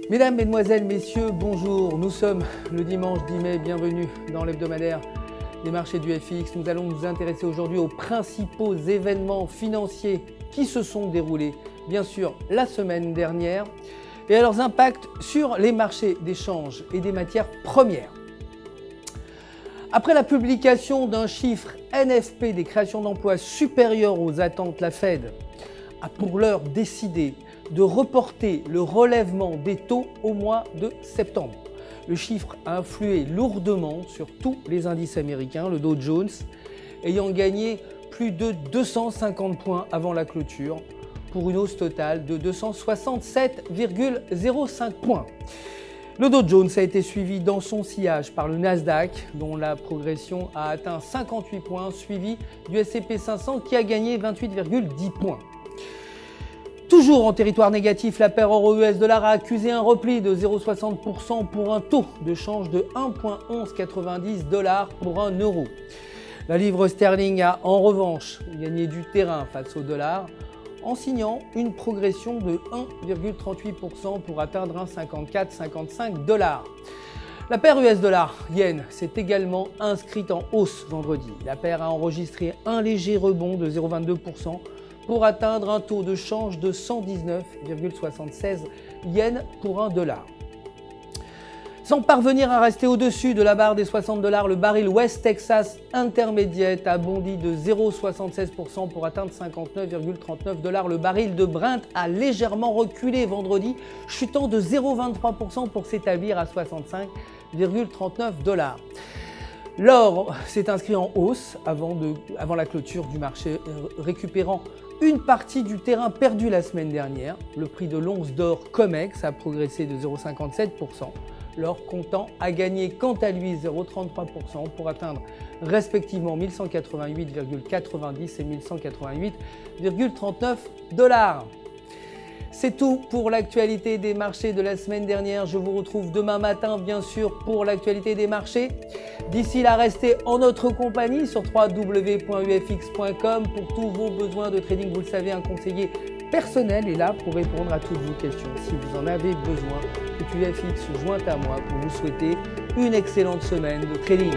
Mesdames, Mesdemoiselles, Messieurs, bonjour. Nous sommes le dimanche 10 mai, bienvenue dans l'hebdomadaire des marchés du FX. Nous allons nous intéresser aujourd'hui aux principaux événements financiers qui se sont déroulés, bien sûr, la semaine dernière et à leurs impacts sur les marchés d'échange et des matières premières. Après la publication d'un chiffre NFP des créations d'emplois supérieur aux attentes, la Fed a pour l'heure décidé de reporter le relèvement des taux au mois de septembre. Le chiffre a influé lourdement sur tous les indices américains, le Dow Jones ayant gagné plus de 250 points avant la clôture pour une hausse totale de 267,05 points. Le Dow Jones a été suivi dans son sillage par le Nasdaq dont la progression a atteint 58 points, suivi du S&P 500 qui a gagné 28,10 points. Toujours en territoire négatif, la paire euro-US$ a accusé un repli de 0,60% pour un taux de change de 1,1190 $ pour un euro. La livre sterling a en revanche gagné du terrain face au dollar en signant une progression de 1,38% pour atteindre 1,5455 $. La paire US$-Yen s'est également inscrite en hausse vendredi. La paire a enregistré un léger rebond de 0,22% pour atteindre un taux de change de 119,76 yens pour un dollar. Sans parvenir à rester au-dessus de la barre des 60 $, le baril West Texas Intermediate a bondi de 0,76% pour atteindre 59,39 $. Le baril de Brent a légèrement reculé vendredi, chutant de 0,23% pour s'établir à 65,39 $. L'or s'est inscrit en hausse avant la clôture du marché, récupérant une partie du terrain perdu la semaine dernière. Le prix de l'once d'or COMEX a progressé de 0,57%. L'or comptant a gagné quant à lui 0,33% pour atteindre respectivement 1188,90 et 1188,39 $. C'est tout pour l'actualité des marchés de la semaine dernière. Je vous retrouve demain matin, bien sûr, pour l'actualité des marchés. D'ici là, restez en notre compagnie sur www.ufx.com pour tous vos besoins de trading. Vous le savez, un conseiller personnel est là pour répondre à toutes vos questions. Si vous en avez besoin, UFX joint à moi pour vous souhaiter une excellente semaine de trading.